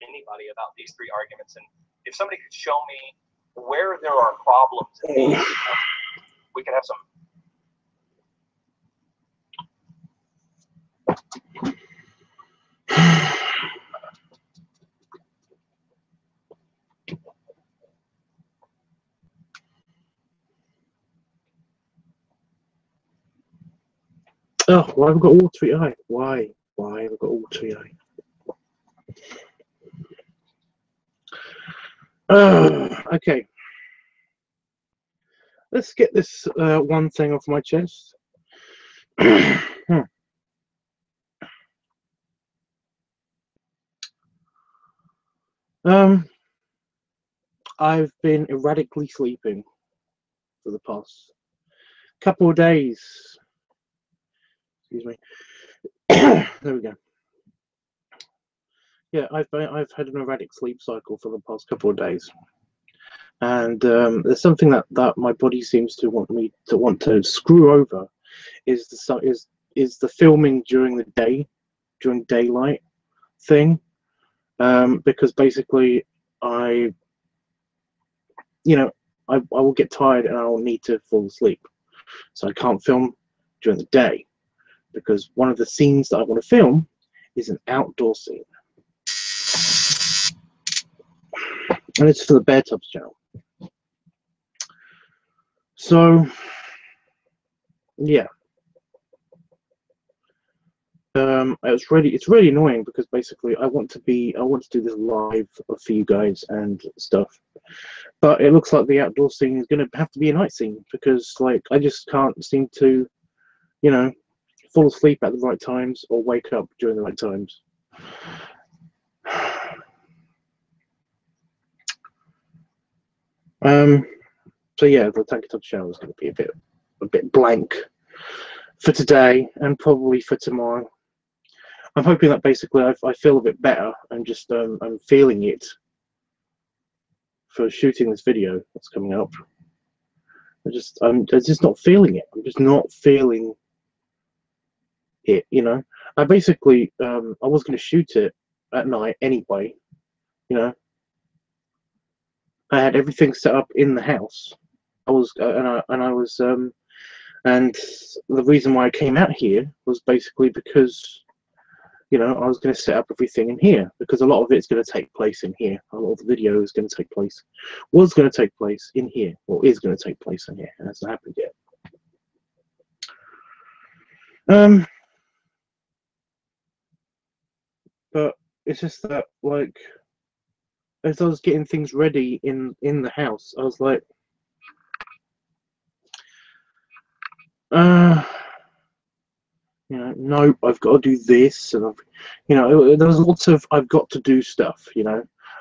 anybody about these three arguments, and if somebody could show me where there are problems in these, we could have some. Oh, why have I got all three eye? Why have I got all three eye? Okay. Let's get this one thing off my chest. I've been erratically sleeping for the past couple of days. Excuse me. There we go. Yeah, I've had an erratic sleep cycle for the past couple of days, and there's something that my body seems to want to screw over, is the filming during the day, during daylight thing, because basically I will get tired and I will need to fall asleep, so I can't film during the day, because one of the scenes that I want to film is an outdoor scene. And it's for the LiveTUBBS channel. So, yeah. It's really annoying, because basically I want to do this live for you guys and stuff. But it looks like the outdoor scene is going to have to be a night scene, because like I just can't seem to, fall asleep at the right times or wake up during the right times. So yeah, the LiveTUBBS channel is going to be a bit blank for today and probably for tomorrow. I'm hoping that basically I feel a bit better and just I'm feeling it for shooting this video that's coming up. I'm just not feeling it. I'm just not feeling it. I basically I was going to shoot it at night anyway. I had everything set up in the house. And the reason why I came out here was basically because, I was going to set up everything in here, because a lot of it's going to take place in here. A lot of the video is going to take place, was going to take place in here, or is going to take place in here. It hasn't happened yet. But it's just that, like, as I was getting things ready in the house, I was like, no, I've got to do this, and there was lots of I've got to do stuff.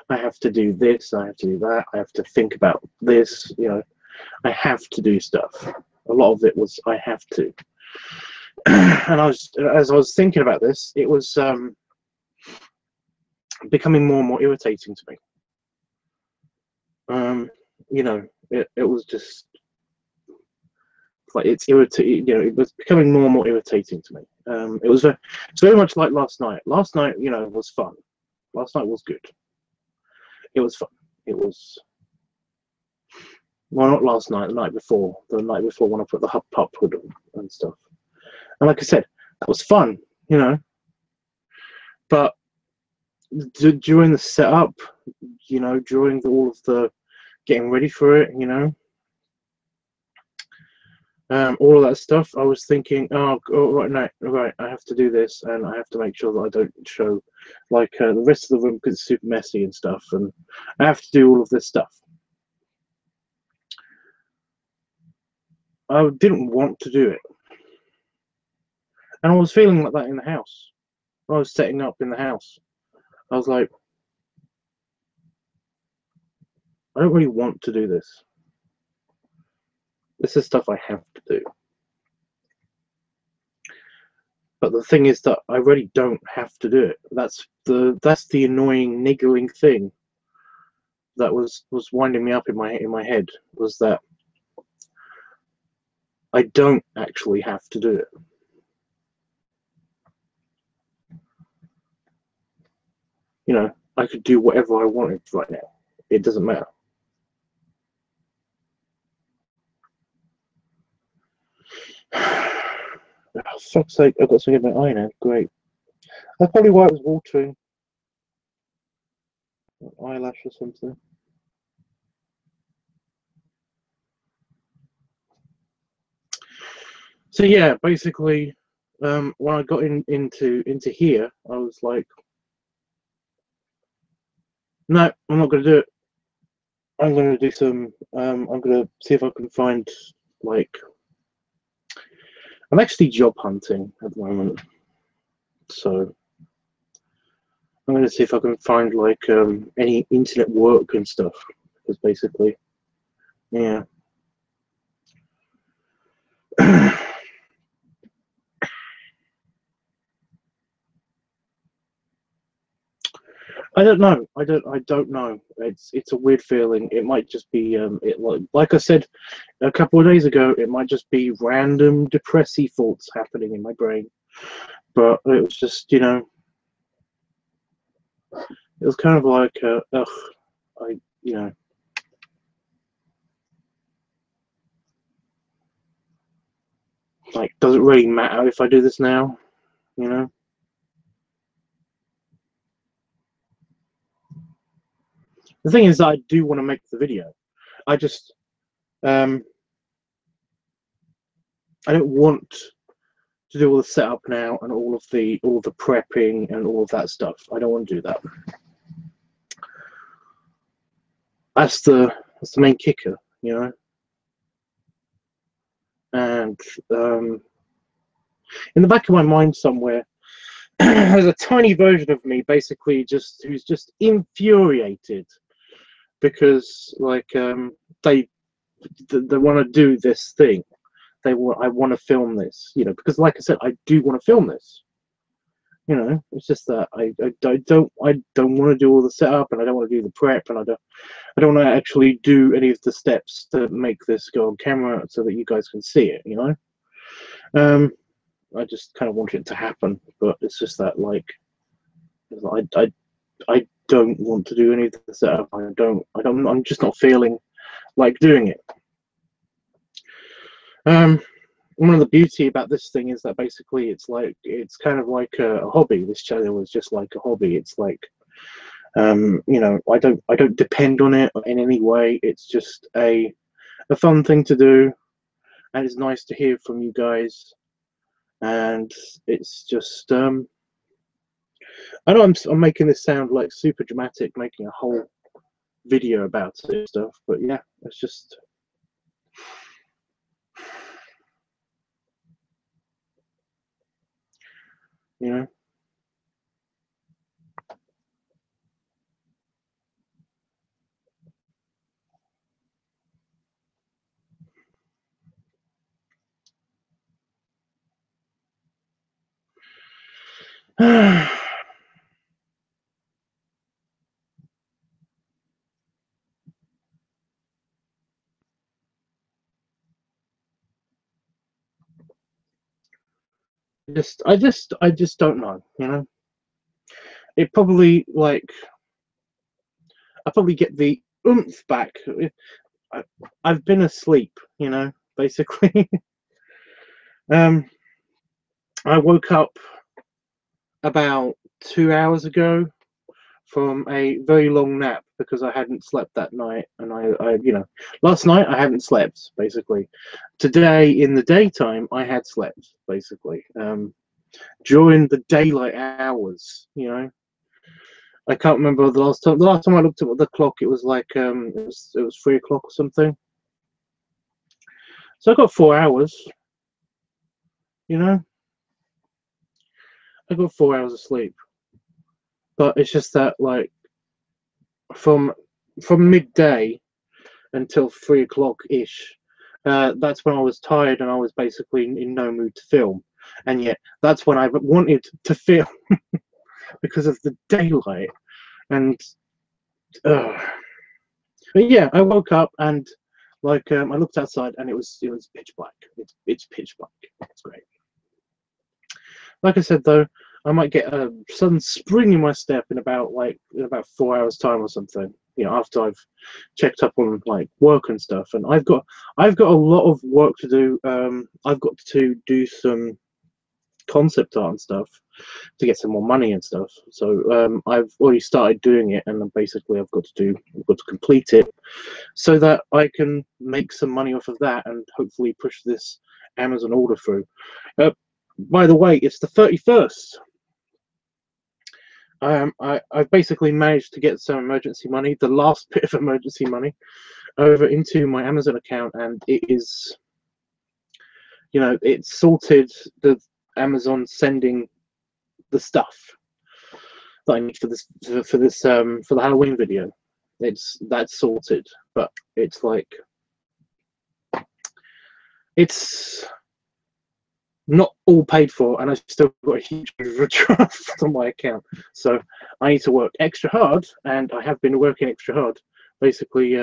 I have to do this, I have to do that, I have to think about this. I have to do stuff. A lot of it was I have to, and as I was thinking about this, it was becoming more and more irritating to me. It was just like it's irritating. It was becoming more and more irritating to me. It's very much like last night. Last night, was fun. Last night was good. It was fun. It was, well, not last night. The night before. The night before, when I put the pup hood on and stuff. And like I said, that was fun. But during the setup, during all of the getting ready for it, all of that stuff, I was thinking, right, I have to do this, and I have to make sure that I don't show like the rest of the room, because it's super messy and stuff, and I have to do all of this stuff. I didn't want to do it, and I was feeling like that in the house. When I was setting up in the house, I was like, I don't really want to do this. This is stuff I have to do. But the thing is that I really don't have to do it. That's the annoying niggling thing that was winding me up in my head, was that I don't actually have to do it. I could do whatever I wanted right now. It doesn't matter. Oh, fuck's sake, I've got something in my eye now. Great. That's probably why it was watering. An eyelash or something. So yeah, basically, when I got into here, I was like, no, I'm not going to do it. I'm going to do some. I'm going to see if I can find, like, I'm actually job hunting at the moment, so I'm going to see if I can find like any internet work and stuff. Because basically, yeah. I don't know. I don't know. It's a weird feeling. It might just be it like I said a couple of days ago. It might just be random depressy thoughts happening in my brain. But it was just, you know, it was kind of like you know, like, does it really matter if I do this now? You know. The thing is, I do want to make the video. I just I don't want to do all the setup now and all of the prepping and all of that stuff. I don't want to do that. That's the main kicker, you know. And in the back of my mind somewhere, there's a tiny version of me, basically, who's just infuriated because, like, they want to do this thing. I want to film this, you know, because, like I said, I do want to film this. You know, it's just that I don't want to do all the setup, and I don't want to do the prep, and I don't want to actually do any of the steps to make this go on camera so that you guys can see it. You know, I just kind of want it to happen, but it's just that, like, I don't want to do any of the setup. I'm just not feeling like doing it. One of the beauty about this thing is that basically it's kind of like a hobby. This channel is just like a hobby. It's like, you know, I don't depend on it in any way. It's just a fun thing to do, and it's nice to hear from you guys. And it's just I know I'm making this sound like super dramatic, making a whole video about it and stuff, but yeah, it's just, you know. I just don't know, you know. It probably, like, I probably get the oomph back. I've been asleep, you know, basically. I woke up about 2 hours ago from a very long nap because I hadn't slept that night, and I you know, last night I hadn't slept, basically. Today in the daytime I had slept, basically. During the daylight hours, you know. I can't remember the last time. The last time I looked at the clock, it was like it was 3 o'clock or something. So I got 4 hours. You know, I got 4 hours of sleep. But it's just that, like, from midday until 3 o'clock ish, that's when I was tired and I was basically in no mood to film. And yet that's when I wanted to film because of the daylight. And but yeah, I woke up and, like, I looked outside and it was pitch black. It's pitch black. It's great. Like I said, though, I might get a sudden spring in my step in about 4 hours time or something. You know, after I've checked up on like work and stuff, and I've got a lot of work to do. I've got to do some concept art and stuff to get some more money and stuff. So I've already started doing it, and then basically I've got to complete it so that I can make some money off of that and hopefully push this Amazon order through. By the way, it's the 31st. I've basically managed to get some emergency money, the last bit of emergency money, over into my Amazon account, and it is, you know, it's sorted. The Amazon sending the stuff that I need for the Halloween video. That's sorted, but it's like it's not all paid for, and I still got a huge overdraft on my account. So I need to work extra hard, and I have been working extra hard. Basically,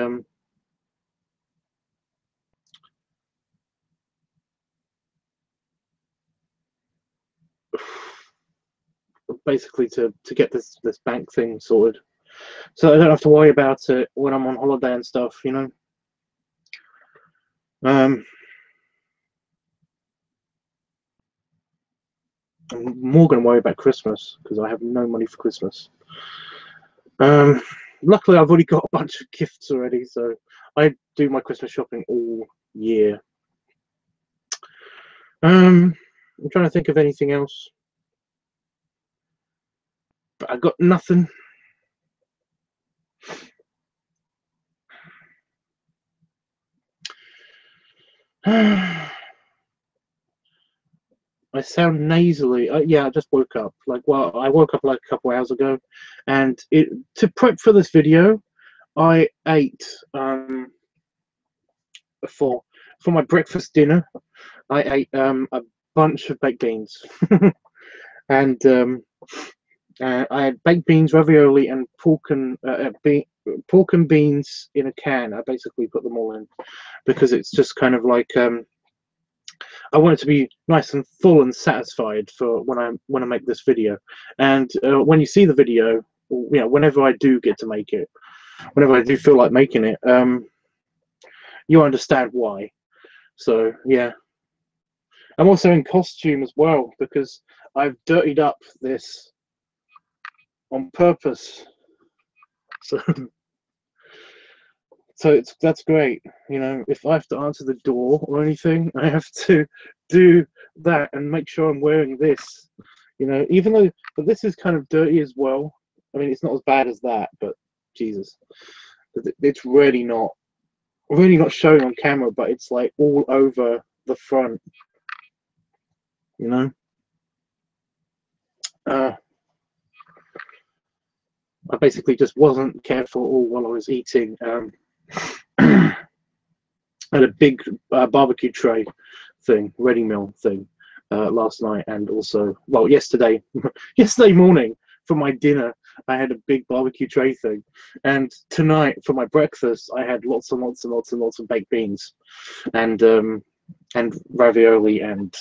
to get this bank thing sorted, so I don't have to worry about it when I'm on holiday and stuff. You know. I'm more going to worry about Christmas because I have no money for Christmas. Luckily, I've already got a bunch of gifts already, so I do my Christmas shopping all year. I'm trying to think of anything else, but I got nothing. I sound nasally. Yeah, I just woke up. I woke up like a couple hours ago, and to prep for this video, I ate for my breakfast dinner. I ate a bunch of baked beans, and I had baked beans, ravioli, and pork and beans in a can. I basically put them all in because it's just kind of like I want it to be nice and full and satisfied for when I make this video. And when you see the video, you know, whenever I do get to make it, whenever I do feel like making it, you understand why. So yeah, I'm also in costume as well because I've dirtied up this on purpose. So that's great. You know, if I have to answer the door or anything, I have to do that and make sure I'm wearing this. You know, even though but this is kind of dirty as well. I mean, it's not as bad as that, but Jesus, it's really not showing on camera, but it's like all over the front. You know. I basically just wasn't careful at all while I was eating. I had a big barbecue tray thing, ready meal thing, last night, and also, well, yesterday morning for my dinner, I had a big barbecue tray thing, and tonight for my breakfast, I had lots and lots and lots and lots of baked beans, and ravioli and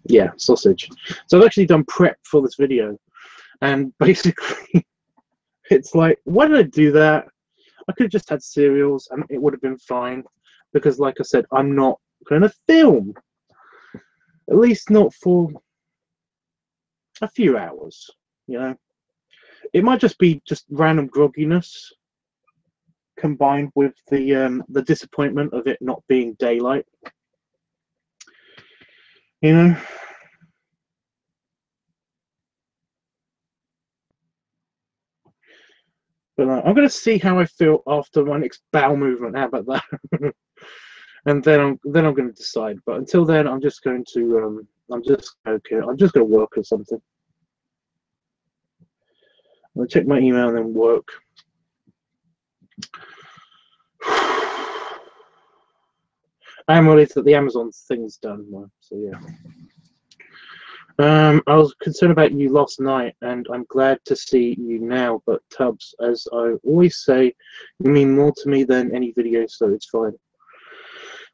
yeah, sausage. So I've actually done prep for this video, and basically, it's like, why did I do that? I could have just had cereals and it would have been fine, because like I said, I'm not going to film, at least not for a few hours, you know. It might just be random grogginess combined with the disappointment of it not being daylight, you know. But I'm going to see how I feel after my next bowel movement. How about that? And then I'm going to decide. But until then, I'm just going to I'm just going to work or something. I'll check my email and then work. I am relieved that the Amazon thing's done now. So yeah. I was concerned about you last night, and I'm glad to see you now, but Tubbs, as I always say, you mean more to me than any video, so it's fine.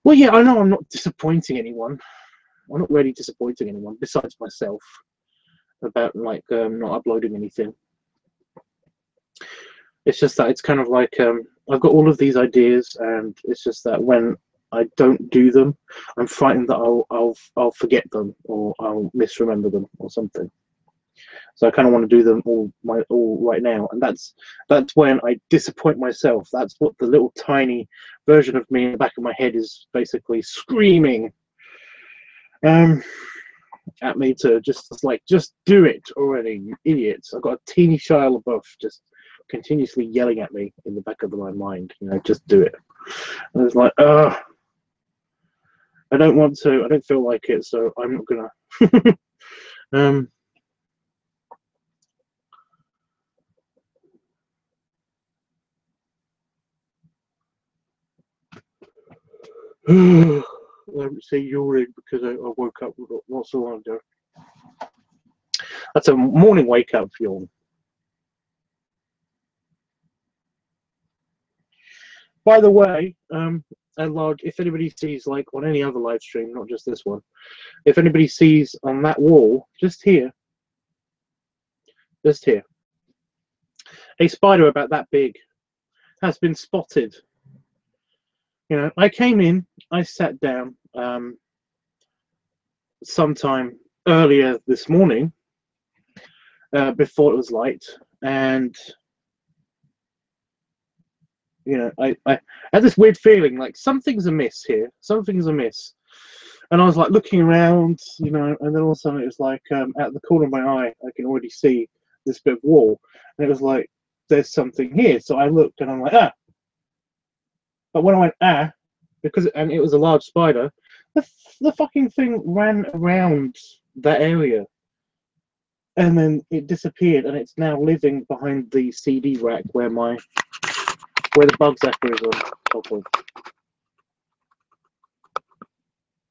Well, yeah, I know I'm not disappointing anyone. I'm not really disappointing anyone, besides myself. about like not uploading anything. It's just that it's kind of like I've got all of these ideas, and it's just that when I don't do them, I'm frightened that I'll forget them, or I'll misremember them or something. So I kind of want to do them all right now, and that's when I disappoint myself. That's what the little tiny version of me in the back of my head is basically screaming at me to just do it already, you idiots. I've got a teeny Shia LaBeouf just continuously yelling at me in the back of my mind, you know, just do it. And it's like, I don't want to, I don't feel like it, so I'm not gonna. Let me say yawning because I woke up not so long ago. That's a morning wake up yawn. By the way, if anybody sees, like on any other live stream, not just this one, if anybody sees on that wall, just here, a spider about that big has been spotted. You know, I came in, I sat down sometime earlier this morning, before it was light, and you know, I had this weird feeling like something's amiss here, something's amiss. And I was like looking around, you know, and then all of a sudden it was like out the corner of my eye, I can already see this bit of wall, and it was like, there's something here. So I looked and I'm like, ah. But when I went, because it was a large spider, the fucking thing ran around that area. And then it disappeared, and it's now living behind the CD rack where the bug zapper is on top of.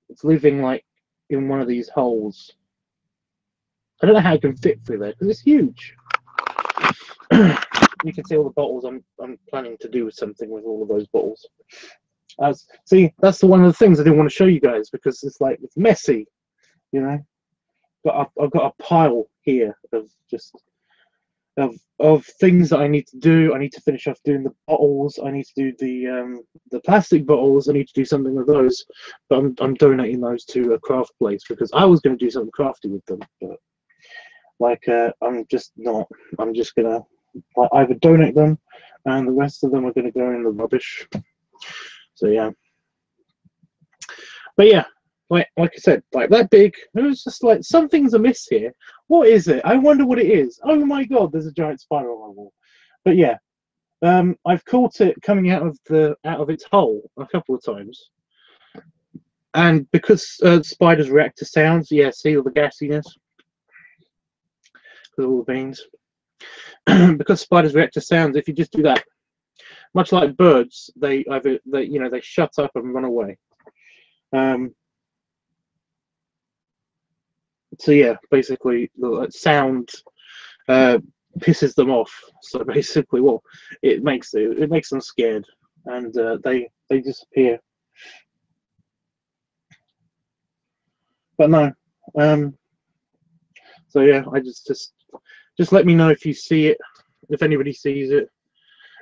It's living like in one of these holes. I don't know how it can fit through there because it's huge. You can see all the bottles. I'm planning to do something with all of those bottles. See, that's one of the things I didn't want to show you guys because it's like it's messy, you know. But I've got a pile here of just of things that I need to do. I need to finish off doing the bottles. I need to do the plastic bottles. I need to do something with those. But I'm donating those to a craft place because I was going to do something crafty with them. But like I'm just not. I'm just gonna either donate them, and the rest of them are going to go in the rubbish. So yeah. But yeah. Like I said, like that big, it was just like something's amiss here. What is it? I wonder what it is. Oh my god, there's a giant spider on my wall. But yeah, I've caught it coming out of its hole a couple of times, and because spiders react to sounds, yeah, see all the gassiness with all the veins. Because spiders react to sounds, if you just do that, much like birds, they shut up and run away. So yeah, basically the sound pisses them off. So basically, well, it makes them scared, and they disappear. But no, so yeah, I just let me know if you see it, if anybody sees it.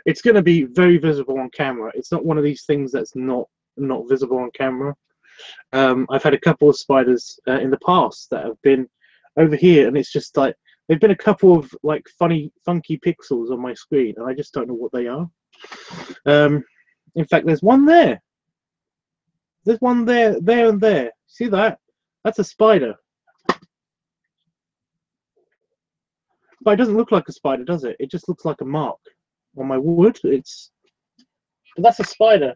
It's going to be very visible on camera. It's not one of these things that's not visible on camera. I've had a couple of spiders in the past that have been over here, and it's just like they've been a couple of like funky pixels on my screen, and I just don't know what they are. In fact, there's one there. There's one there, and there. See that? That's a spider. But it doesn't look like a spider, does it? It just looks like a mark on my wood. But that's a spider.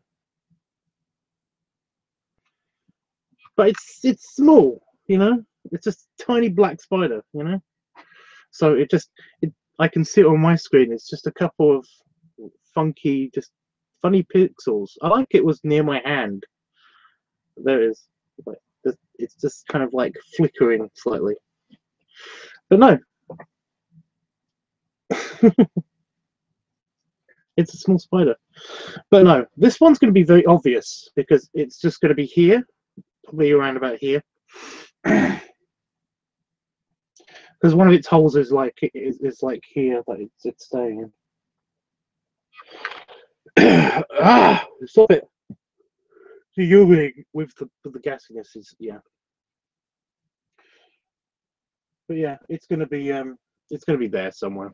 But it's small, you know. It's just a tiny black spider, you know. So I can see it on my screen. It's just a couple of funky, just funny pixels. I like it was near my hand. There it is. It's just kind of like flickering slightly. But no. It's a small spider. But no, this one's going to be very obvious because it's just going to be here. Probably around about here, because because one of its holes is like like here that it's staying in. Stop it! The urinating with the gassiness is but yeah, it's gonna be there somewhere.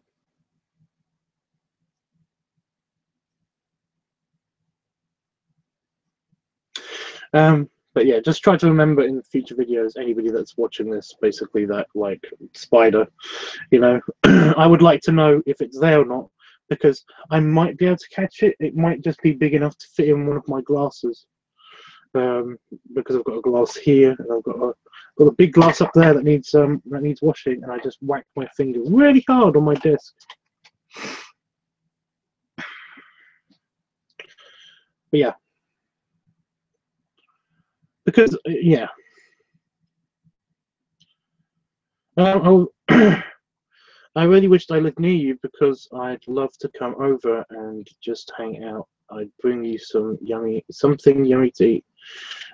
But yeah, just try to remember in future videos, anybody that's watching this, basically, that like spider, you know, I would like to know if it's there or not, because I might be able to catch it. It might just be big enough to fit in one of my glasses, because I've got a glass here and I've got a big glass up there that needs washing, and I just whacked my finger really hard on my desk. But yeah. Because yeah, I really wished I lived near you, because I'd love to come over and just hang out. I'd bring you something yummy to eat,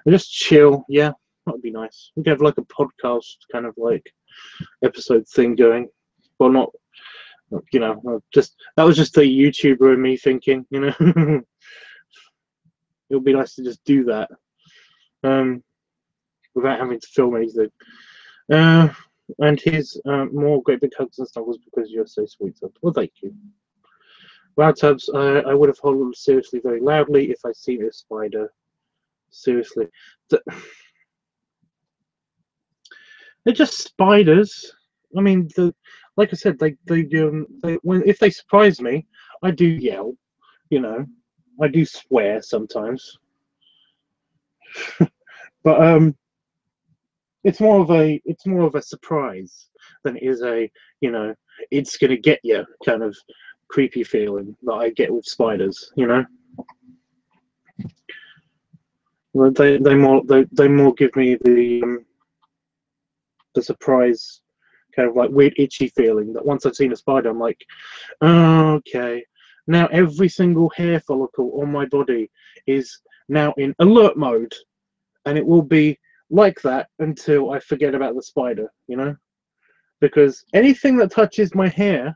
and just chill. Yeah, that'd be nice. We could have like a podcast kind of like episode thing going. Well, not, you know, just that was just a YouTuber and me thinking, you know. It would be nice to just do that, without having to film anything. And here's more great big hugs and snuggles, because you're so sweet. Well, thank you. LiveTUBBS, I would have hollered seriously very loudly if I seen a spider. Seriously. They're just spiders. I mean, like I said, if they surprise me, I do yell. You know, I do swear sometimes. But it's more of a surprise than it is a, you know, it's gonna get you kind of creepy feeling that I get with spiders, you know. Well, they more give me the surprise, kind of like weird itchy feeling that once I've seen a spider, I'm like, oh, okay, now every single hair follicle on my body is now in alert mode, and it will be like that until I forget about the spider, you know, because anything that touches my hair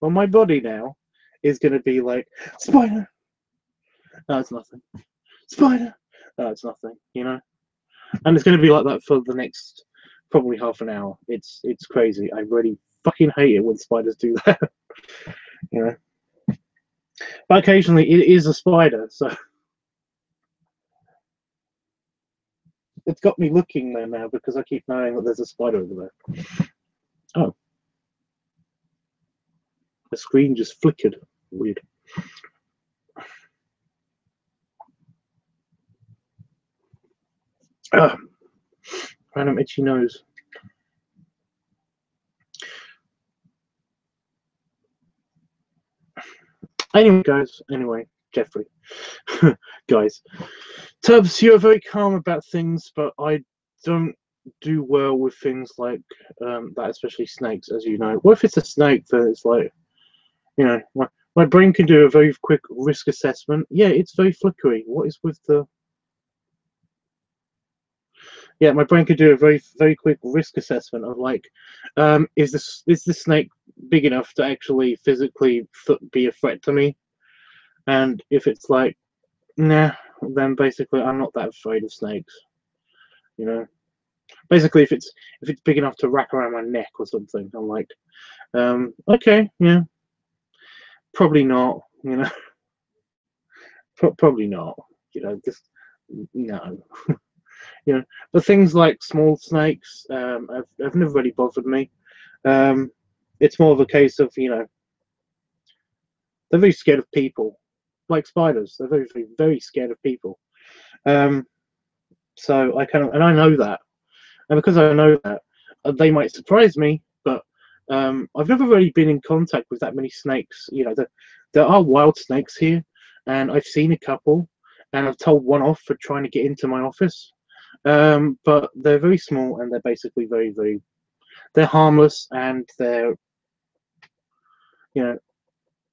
on my body now is going to be like, spider, no, it's nothing, spider, no, it's nothing, you know. And it's going to be like that for the next probably half an hour. It's crazy. I really fucking hate it when spiders do that. You know, but occasionally it is a spider, so it's got me looking there now, because I keep knowing that there's a spider over there. Oh, the screen just flickered. Weird. Random itchy nose. Anyway, guys. Anyway, Jeffrey. Guys. Tubbs, you're very calm about things, but I don't do well with things like that, especially snakes, as you know. What if it's a snake, then it's like, you know, my brain can do a very quick risk assessment. Yeah, it's very flickery. What is with the... Yeah, my brain could do a very quick risk assessment of like, is this snake big enough to actually physically be a threat to me? And if it's like, nah, then basically I'm not that afraid of snakes. You know, basically if it's big enough to wrap around my neck or something, I'm like, okay, yeah, probably not. You know, probably not. You know, just no. You know, but things like small snakes have never really bothered me. It's more of a case of, you know, they're very scared of people, like spiders. They're very scared of people. So I kind of, and I know that, and because I know that, they might surprise me, but I've never really been in contact with that many snakes. You know, there are wild snakes here, and I've seen a couple, and I've told one off for trying to get into my office. But they're very small, and they're basically they're harmless, and they're, you know,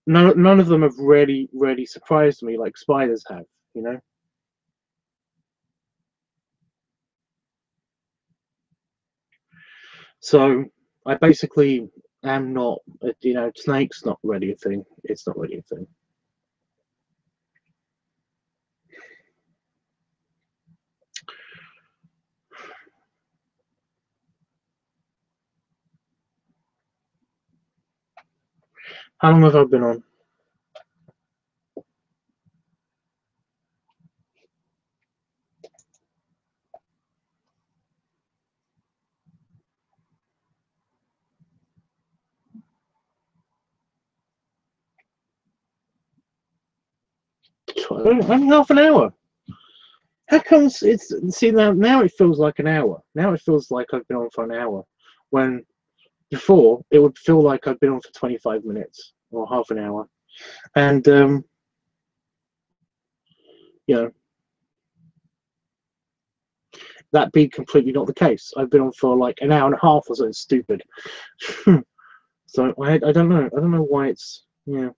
none of them have really surprised me like spiders have, you know. So I basically am not, you know, snake's not really a thing. It's not really a thing. How long have I been on? Only half an hour. How comes it's, see, now it feels like an hour. Now it feels like I've been on for an hour, when before it would feel like I've been on for 25 minutes or half an hour. And you know, that being completely not the case. I've been on for like an hour and a half or something stupid. So I don't know. I don't know why it's, yeah.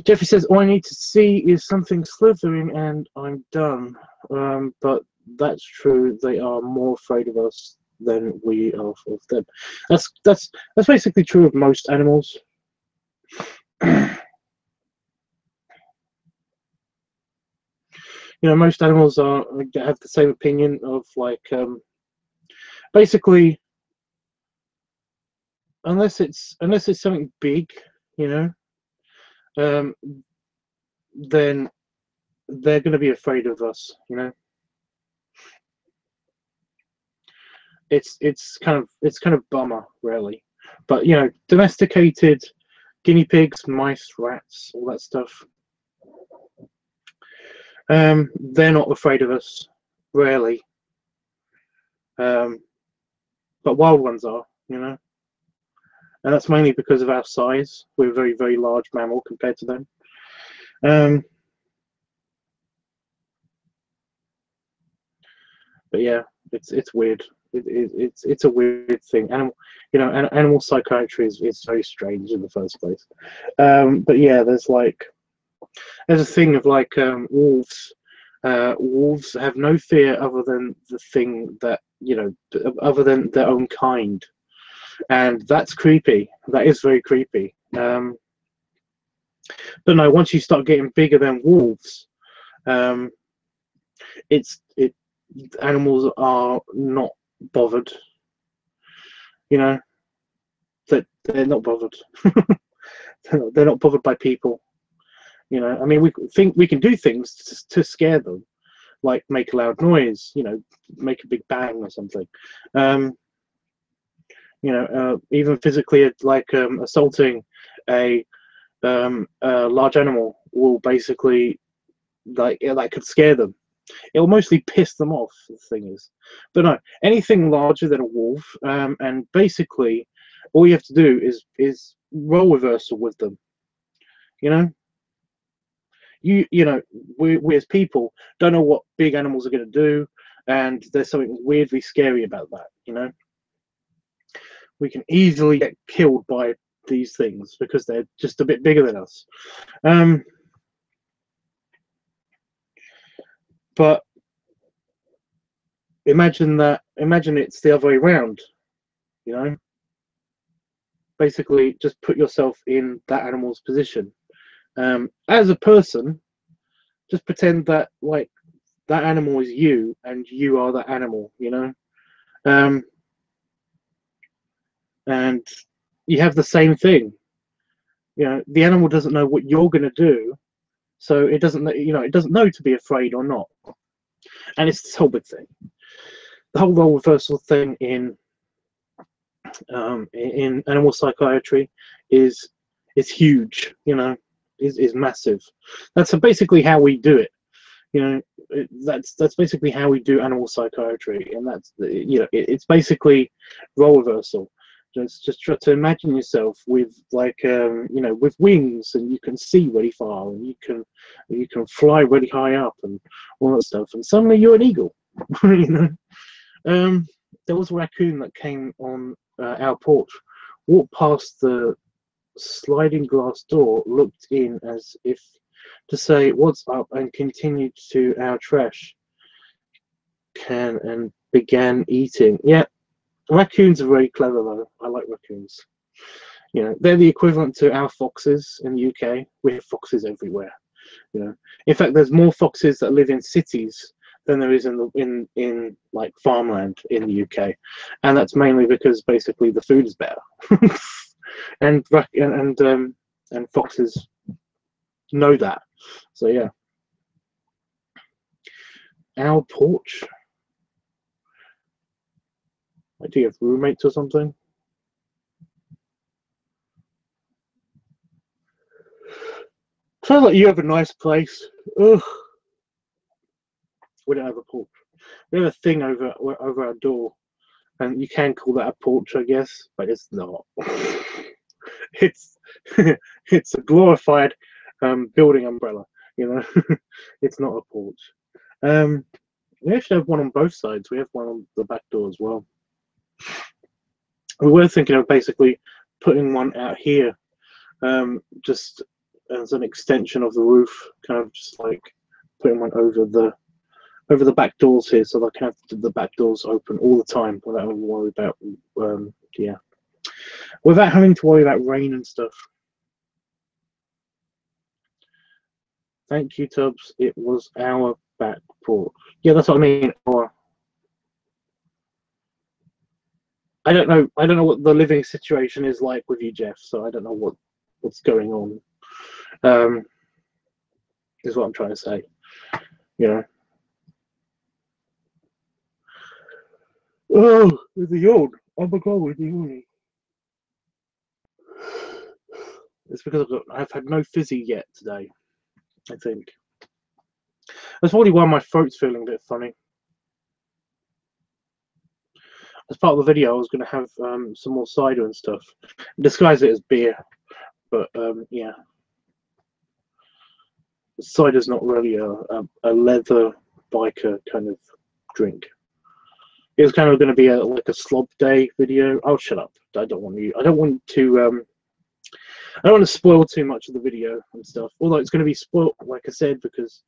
Jeffrey says, all I need to see is something slithering and I'm done. But that's true. They are more afraid of us than we are of them. That's basically true of most animals. You know, most animals have the same opinion of, like, basically, unless it's something big, you know, then they're going to be afraid of us. You know, it's kind of bummer, really. But you know, domesticated guinea pigs, mice, rats, all that stuff. They're not afraid of us, rarely. But wild ones are, you know, and that's mainly because of our size. We're a very, very large mammal compared to them. But yeah, it's weird. It's a weird thing. You know, animal psychiatry is very strange in the first place. But yeah, there's a thing of like wolves. Wolves have no fear other than the thing that, you know, other than their own kind, and that's creepy. That is very creepy. But no, once you start getting bigger than wolves, animals are not bothered. You know, that they're not bothered. They're not bothered by people. You know, I mean, we think we can do things to scare them, like make a loud noise, you know, make a big bang or something. You know, even physically, like assaulting a large animal will basically, like, that could scare them. It will mostly piss them off. The thing is, but no, anything larger than a wolf, and basically, all you have to do is role reversal with them. You know, you know, we as people don't know what big animals are going to do, and there's something weirdly scary about that. You know, we can easily get killed by these things because they're just a bit bigger than us. But imagine it's the other way around. You know, basically, just put yourself in that animal's position. As a person, just pretend that, like, that animal is you and you are that animal, you know. And you have the same thing. You know, the animal doesn't know what you're going to do, so it doesn't, you know, it doesn't know to be afraid or not. And it's this whole big thing. The whole role reversal thing in animal psychiatry is huge. You know, is massive. That's basically how we do it. You know, that's basically how we do animal psychiatry, and that's, you know, it's basically role reversal. Just try to imagine yourself with, like, you know, with wings, and you can see really far, and you can fly really high up, and all that stuff, and suddenly you're an eagle. You know, there was a raccoon that came on our porch, walked past the sliding glass door, looked in as if to say what's up, and continued to our trash. can and began eating. Yeah, raccoons are very clever though. I like raccoons. You know, they're the equivalent to our foxes in the UK. We have foxes everywhere. You know, in fact, there's more foxes that live in cities than there is in like farmland in the UK, and that's mainly because basically the food is better, and foxes know that. So yeah, our porch. Like, do you have roommates or something? Sounds like you have a nice place. Ugh. We don't have a porch. We have a thing over our door, and you can call that a porch, I guess, but it's not. It's it's a glorified building umbrella. You know, it's not a porch. We actually have one on both sides. We have one on the back door as well. We were thinking of basically putting one out here, just as an extension of the roof, kind of just like putting one over the back doors here, so I can have the back doors open all the time without having to worry about yeah, without having to worry about rain and stuff. Thank you, Tubbs. It was our back porch. Yeah, that's what I mean. I don't know what the living situation is like with you, Jeff. So I don't know what's going on. Is what I'm trying to say. You know. Oh, with the yawn. Oh my god, with the yawning. It's because I've had no fizzy yet today, I think. That's probably why my throat's feeling a bit funny. As part of the video, I was going to have some more cider and stuff. Disguise it as beer, but yeah. Cider's not really a leather biker kind of drink. It was kind of going to be like a slob day video. Oh, shut up! I don't want to spoil too much of the video and stuff. Although it's going to be spoiled, like I said, because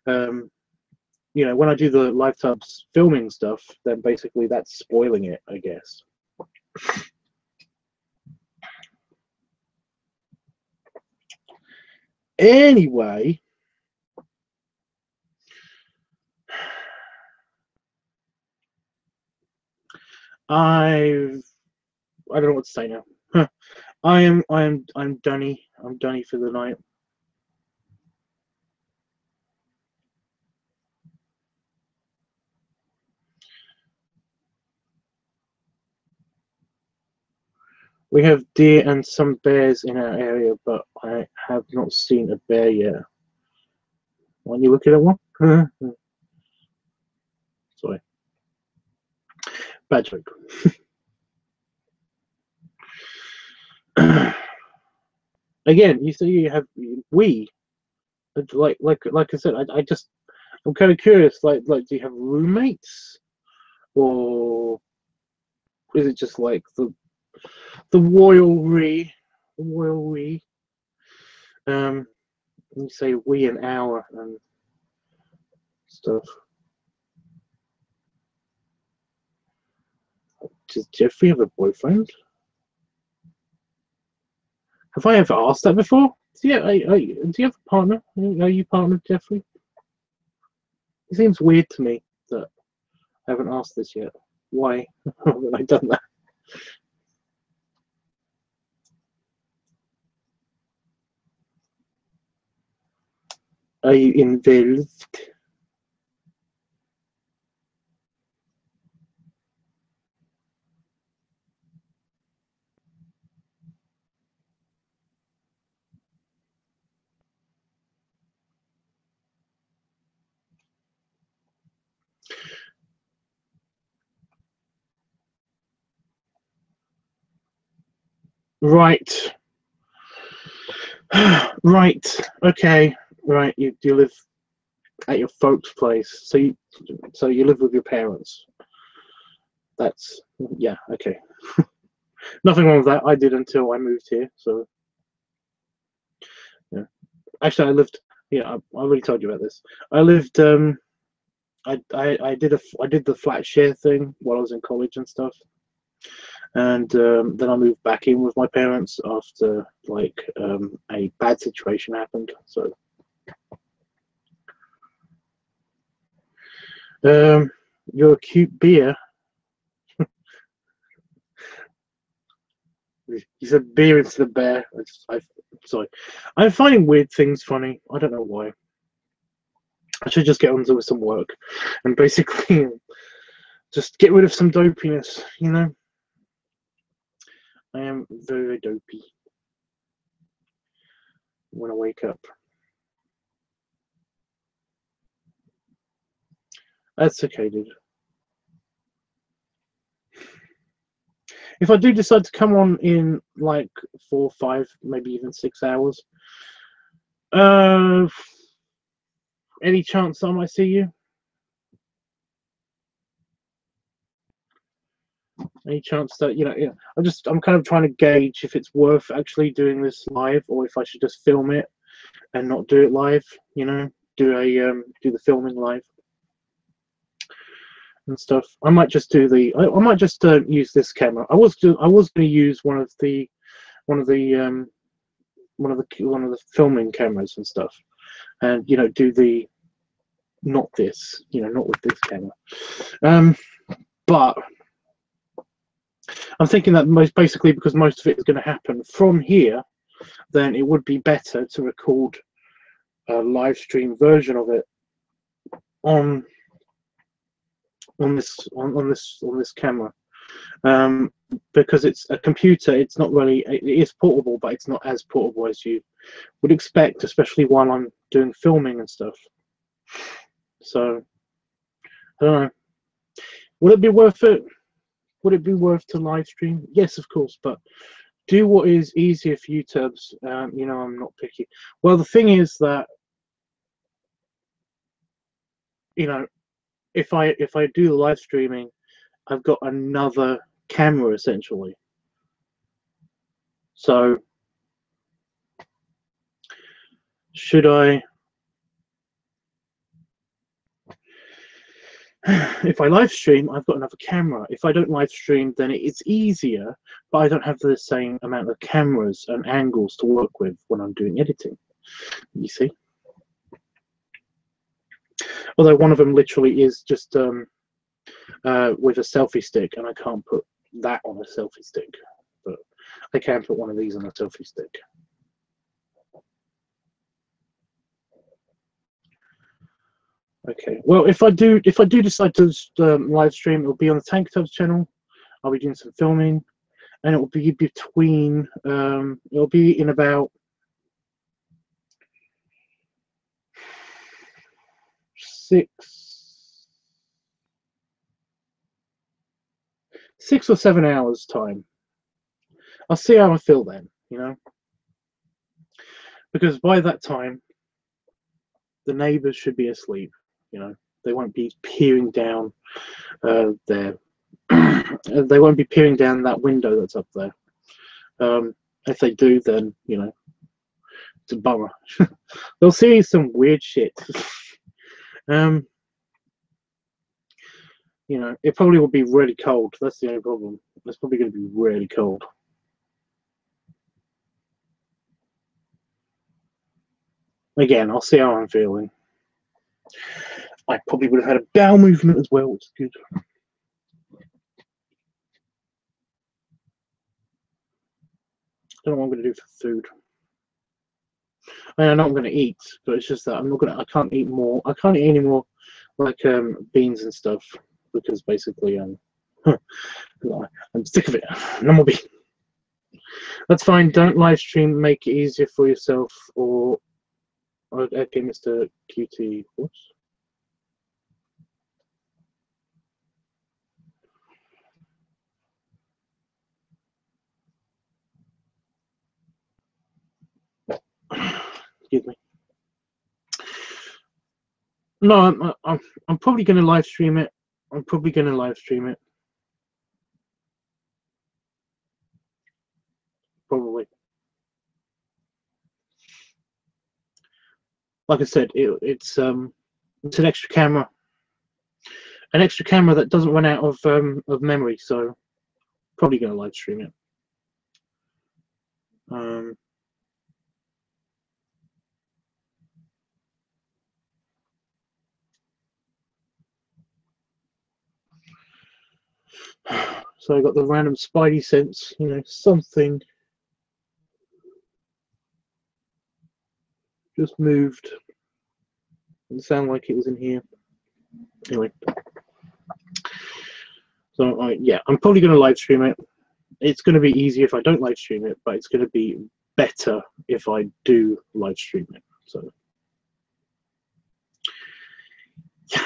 you know, when I do the LiveTUBBS filming stuff, then basically that's spoiling it, I guess. Anyway, I don't know what to say now. Huh. I'm Dunny. I'm Dunny for the night. We have deer and some bears in our area, but I have not seen a bear yet. Aren't you looking at one? Sorry. Bad joke. Again, you say you have like I said, I'm kind of curious. Like, do you have roommates, or is it just like the royal we? You say we an hour and stuff. Does Jeffrey have a boyfriend? Have I ever asked that before? Do you have a partner? Are you partnered, Jeffrey? It seems weird to me that I haven't asked this yet. Why haven't I done that? Are you involved? Right. Right. Okay. Right. You live at your folks' place, so you live with your parents. That's, yeah. Okay. Nothing wrong with that. I did until I moved here. So yeah. Actually, I lived. Yeah, I already told you about this. I lived I did the flat share thing while I was in college and stuff, and then I moved back in with my parents after like a bad situation happened. So you're a cute beer. You said beer into the bear. Sorry, I'm finding weird things funny. I don't know why. I should just get on with some work and basically just get rid of some dopiness, you know? I am very, very dopey when I wake up. That's okay, dude. If I do decide to come on in like 4, 5, maybe even 6 hours, any chance I might see you? Any chance that, you know, I'm kind of trying to gauge if it's worth actually doing this live or if I should just film it and not do it live, you know, do the filming live and stuff. I might just do I might just use this camera. I was going to use one of the filming cameras and stuff, and you know, do the not this, you know, not with this camera. But I'm thinking that basically because most of it is going to happen from here, then it would be better to record a live stream version of it on this camera, because it's a computer. It's not really, it is portable, but it's not as portable as you would expect, especially while I'm doing filming and stuff. So I don't know. Would it be worth it? Would it be worth to live stream? Yes, of course, but do what is easier for you, Tubbs. You know, I'm not picky. Well, the thing is that, you know, if I do the live streaming, I've got another camera essentially. So should I? If I live stream, I've got another camera. If I don't live stream, then it's easier, but I don't have the same amount of cameras and angles to work with when I'm doing editing. You see? Although one of them literally is just with a selfie stick, and I can't put that on a selfie stick, but I can put one of these on a selfie stick. Okay. Well, if I do decide to live stream, it'll be on the LiveTUBBS channel. I'll be doing some filming, and it will be between. It'll be in about 6 or 7 hours time. I'll see how I feel then, you know, because by that time the neighbors should be asleep. You know, they won't be peering down there. They won't be peering down that window that's up there. If they do, then, you know, it's a bummer. They'll see some weird shit. You know, it probably will be really cold. That's the only problem. It's probably going to be really cold. Again, I'll see how I'm feeling. I probably would have had a bowel movement as well, which is good. I don't know what I'm going to do for food. I know I'm going to eat, but it's just that I can't eat more. I can't eat any more, like beans and stuff, because basically I'm sick of it. No more beans. That's fine. Don't live stream. Make it easier for yourself. Or okay, Mr. QT. Whoops. Excuse me. No, I'm probably going to live stream it. Probably. Like I said, it's an extra camera. an extra camera that doesn't run out of memory, so probably going to live stream it. So I got the random spidey sense, you know, something just moved. It sounded like it was in here. Anyway, so yeah, I'm probably going to live stream it. It's going to be easier if I don't live stream it, but it's going to be better if I do live stream it. So yeah.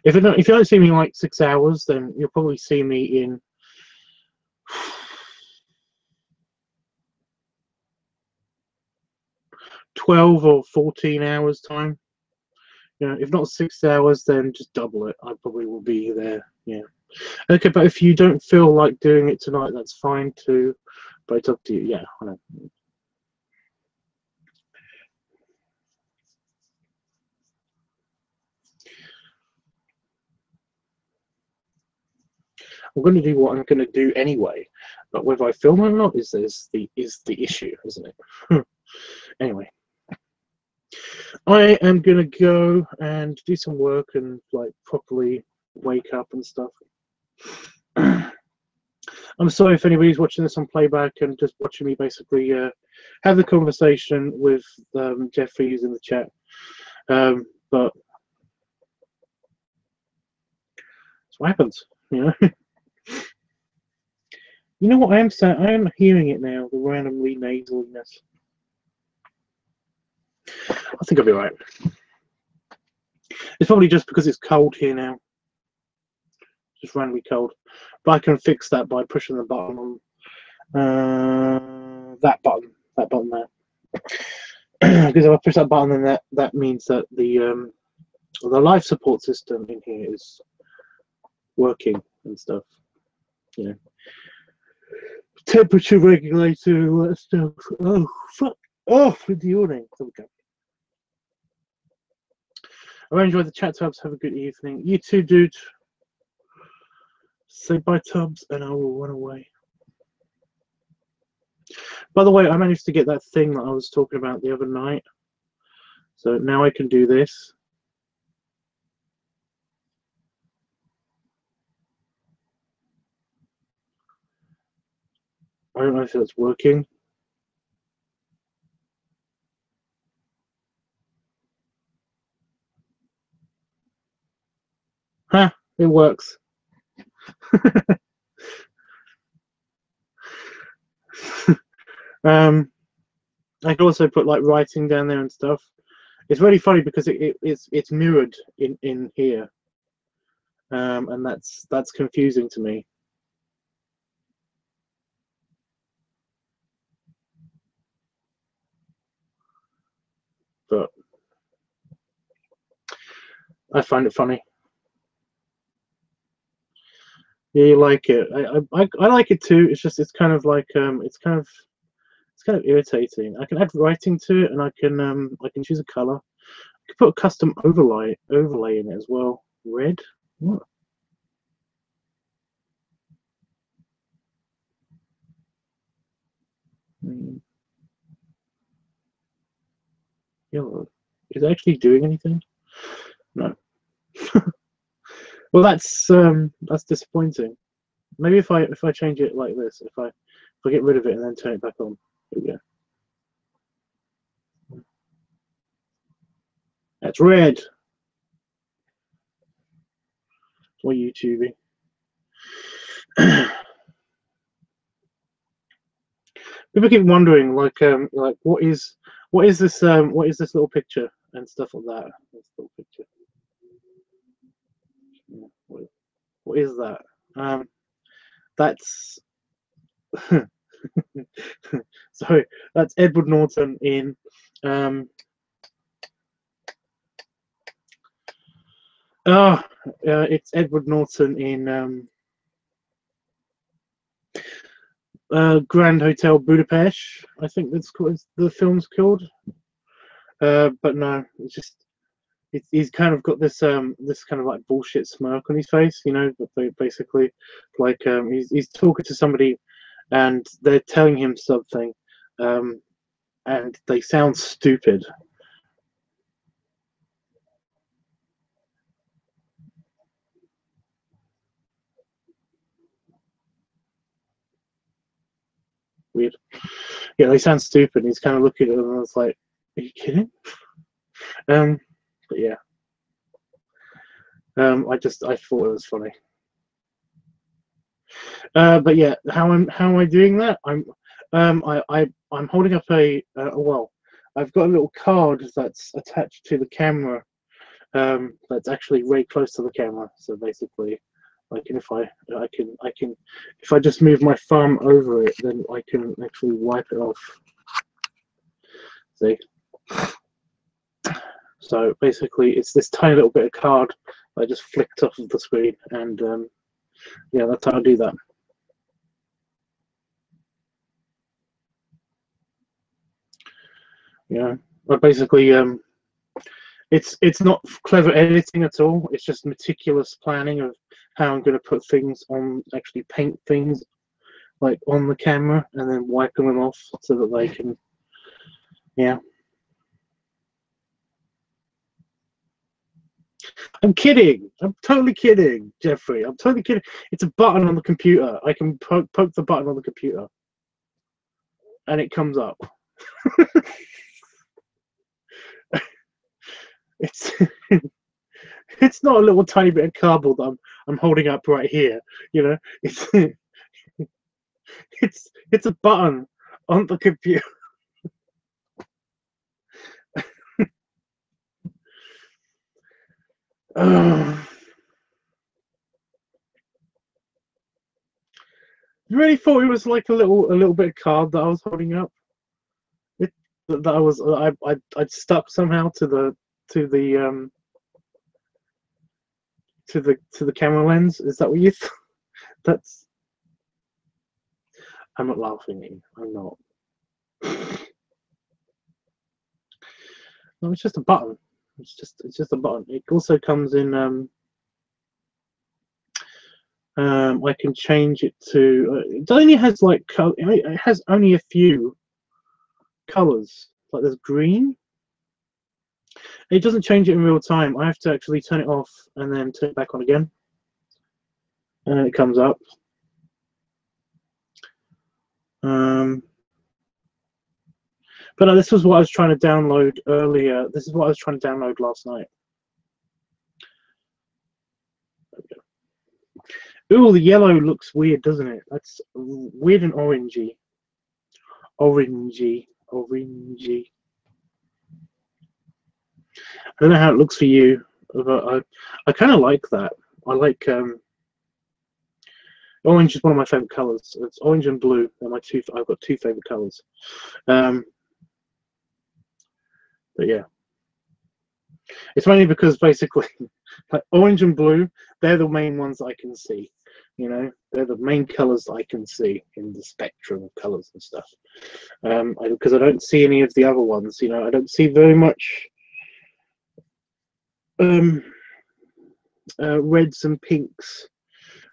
If you don't see me in like 6 hours, then you'll probably see me in 12 or 14 hours time. You know, if not 6 hours, then just double it. I probably will be there. Yeah. Okay, but if you don't feel like doing it tonight, that's fine too. But it's up to you. Yeah, I know. I'm going to do what I'm going to do anyway, but whether I film or not is the issue, isn't it? Anyway, I am going to go and do some work and like properly wake up and stuff. I'm sorry if anybody's watching this on playback and just watching me basically have the conversation with Jeffrey in the chat, but that's what happens, you know. You know what I am saying? I am hearing it now, the randomly nasaliness. I think I'll be right. It's probably just because it's cold here now. Just randomly cold. But I can fix that by pushing the button on that button there. Because if I push that button, then that means that the life support system in here is working and stuff. You know. Temperature regulator, all that stuff. Oh, fuck off with the yawning. There we go. I enjoyed the chat, Tubbs. Have a good evening. You too, dude. Say bye, Tubbs, and I will run away. By the way, I managed to get that thing that I was talking about the other night. So now I can do this. I don't know if that's working. Huh, it works. I can also put like writing down there and stuff. It's really funny because it's mirrored in here, and that's confusing to me. But I find it funny. Yeah, you like it. I like it too. It's just it's kind of like it's kind of irritating. I can add writing to it, and I can choose a color. I can put a custom overlay in it as well. Red. What? Yellow. Is it actually doing anything? No. Well, that's disappointing. Maybe if I change it like this, if I get rid of it and then turn it back on. Here we go. That's red. Or YouTubing. People keep wondering, like what is this little picture and stuff like that. This little picture. What is that? That's sorry. That's Edward Norton in it's Edward Norton in Grand Hotel Budapest, I think that's called, the film's called. But no, it's just he's kind of got this this kind of like bullshit smirk on his face, you know. But basically, like he's talking to somebody, and they're telling him something, and they sound stupid. Weird. Yeah, they sound stupid. And he's kind of looking at them, and it's like, are you kidding? But yeah. I thought it was funny. But yeah, how am I doing that? I'm holding up a well, I've got a little card that's attached to the camera. That's actually very close to the camera. So basically, like if I can if I just move my thumb over it, then I can actually wipe it off. See. So basically, it's this tiny little bit of card I just flicked off of the screen, and yeah, that's how I do that. Yeah, but basically, it's not clever editing at all. It's just meticulous planning of how I'm going to put things on, actually paint things like on the camera, and then wiping them off so that they can, yeah. I'm kidding. I'm totally kidding, Jeffrey. I'm totally kidding. It's a button on the computer. I can poke the button on the computer, and it comes up. It's it's not a little tiny bit of cardboard that I'm holding up right here. You know, it's it's a button on the computer. You really thought it was like a little bit of card that I was holding up? That I was I'd stuck somehow to the camera lens. Is that what you thought? That's. I'm not laughing at you. I'm not. No, it's just a button. It's just a button. It also comes in. I can change it to. It only has like it has only a few colors. Like there's green. It doesn't change it in real time. I have to actually turn it off and then turn it back on again, and it comes up. But no, this was what I was trying to download earlier. This is what I was trying to download last night. Ooh, the yellow looks weird, doesn't it? That's weird and orangey. Orangey. I don't know how it looks for you, but I kind of like that. I like orange is one of my favorite colors. It's orange and blue. They're my two. I've got two favorite colors. But yeah, it's mainly because basically, like orange and blue, they're the main ones I can see. You know, they're the main colors I can see in the spectrum of colors and stuff. Because I don't see any of the other ones. You know, I don't see very much reds and pinks.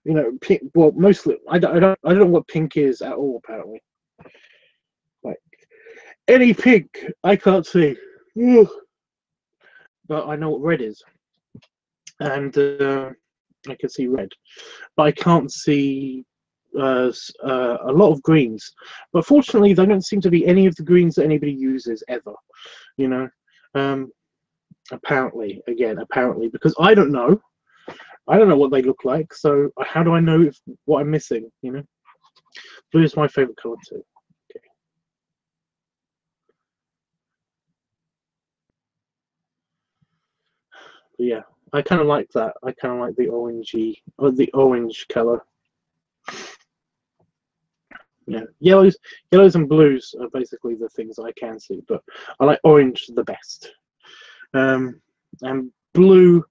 You know, pink. Well, mostly I don't know what pink is at all. Apparently, like any pink I can't see. But I know what red is, and I can see red, but I can't see a lot of greens. But fortunately, there don't seem to be any of the greens that anybody uses ever. You know, apparently, because I don't know what they look like. So how do I know what I'm missing? You know, blue is my favorite color too. But yeah, I kind of like that. I kind of like the orange color. Yeah, yellows and blues are basically the things I can see, but I like orange the best. And blue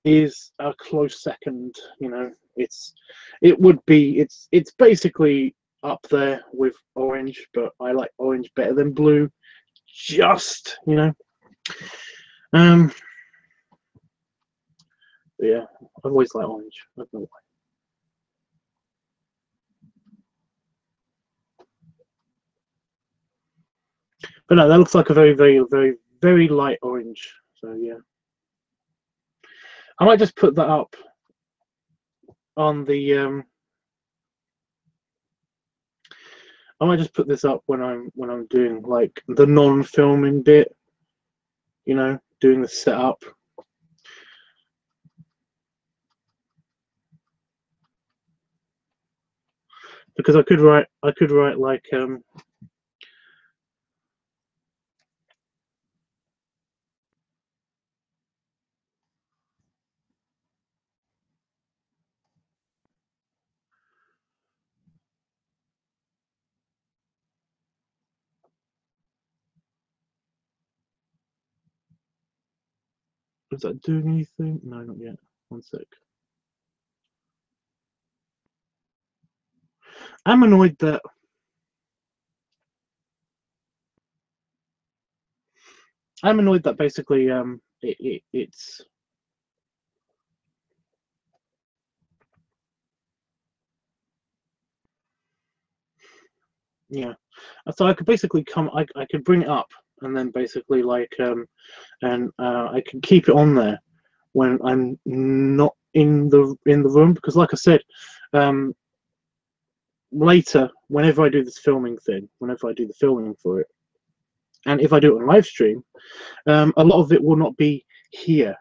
is a close second. You know, it's basically up there with orange, but I like orange better than blue. Just, you know. Yeah, I've always liked orange. I don't know why. But no, that looks like a very, very, very, very light orange. So yeah, I might just put that up on the. I might just put this up when I'm doing like the non-filming bit. You know, doing the setup. Because I could write like is that doing anything? No, not yet. One sec. I'm annoyed that basically it's yeah. So I could basically I could bring it up and then basically like and I can keep it on there when I'm not in the room, because like I said, later whenever I do this filming thing, whenever I do the filming for it, and if I do it on live stream, a lot of it will not be here,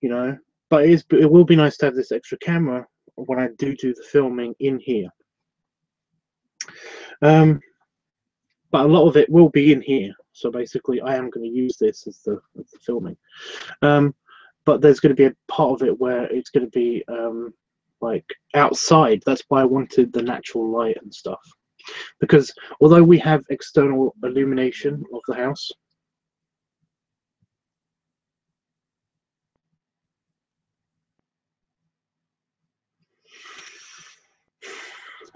you know, but it will be nice to have this extra camera when I do the filming in here. But a lot of it will be in here, so basically I am going to use this as the filming. But there's going to be a part of it where it's going to be like outside. That's why I wanted the natural light and stuff, because although we have external illumination of the house,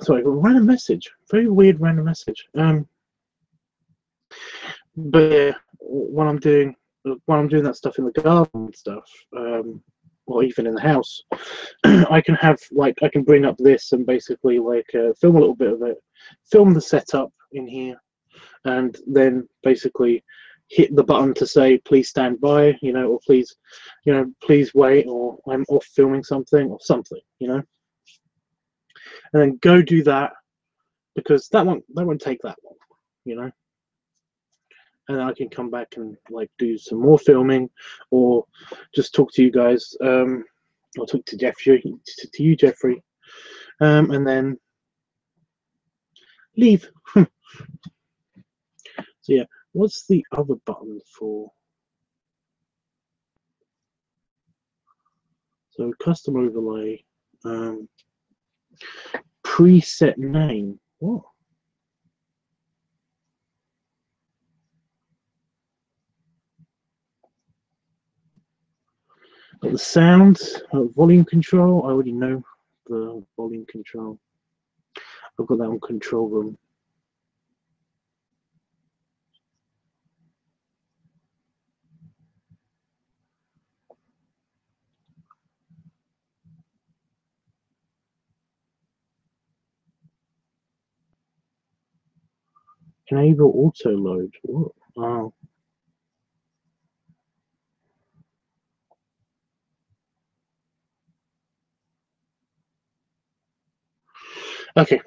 sorry, a random message, very weird random message. But yeah, when I'm doing that stuff in the garden and stuff, or even in the house, I can have like I can bring up this and basically like film a little bit of it, film the setup in here, and then basically hit the button to say please stand by, you know, or please, you know, please wait, or I'm off filming something or something, you know, and then go do that, because that won't take that long, you know. And I can come back and like do some more filming, or just talk to you guys, or talk to Jeffrey, to you, Jeffrey, and then leave. So yeah, what's the other button for? So custom overlay, preset name. What? Got the sound, volume control. I already know the volume control. I've got that on control room. Enable auto load. What? Oh. Okay.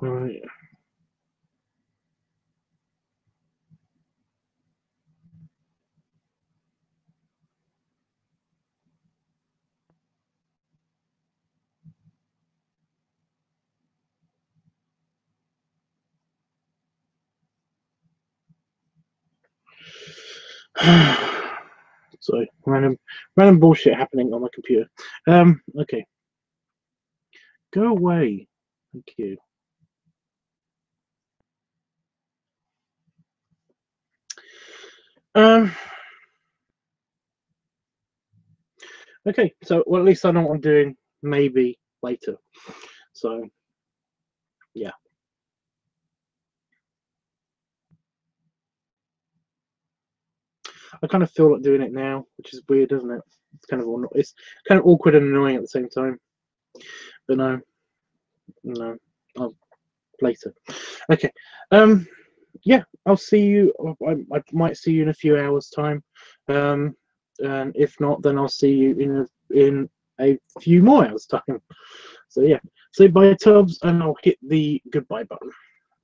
All right. Sorry, random bullshit happening on my computer. Okay. Go away. Thank you. Okay, so well, at least I know what I'm doing maybe later. So yeah. I kind of feel like doing it now, which is weird, isn't it? It's kind of awkward and annoying at the same time. But no, I'll later. Okay. Yeah, I'll see you. I might see you in a few hours' time. And if not, then I'll see you in a few more hours' time. So yeah, say bye, Tubbs, and I'll hit the goodbye button.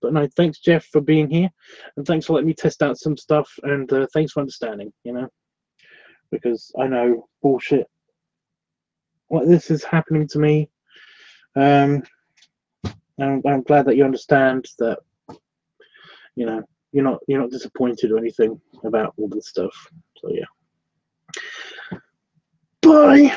But no, thanks, Jeff, for being here, and thanks for letting me test out some stuff, and thanks for understanding. Because I know bullshit like this is happening to me. And I'm glad that you understand that. You're not disappointed or anything about all this stuff. So yeah. Bye.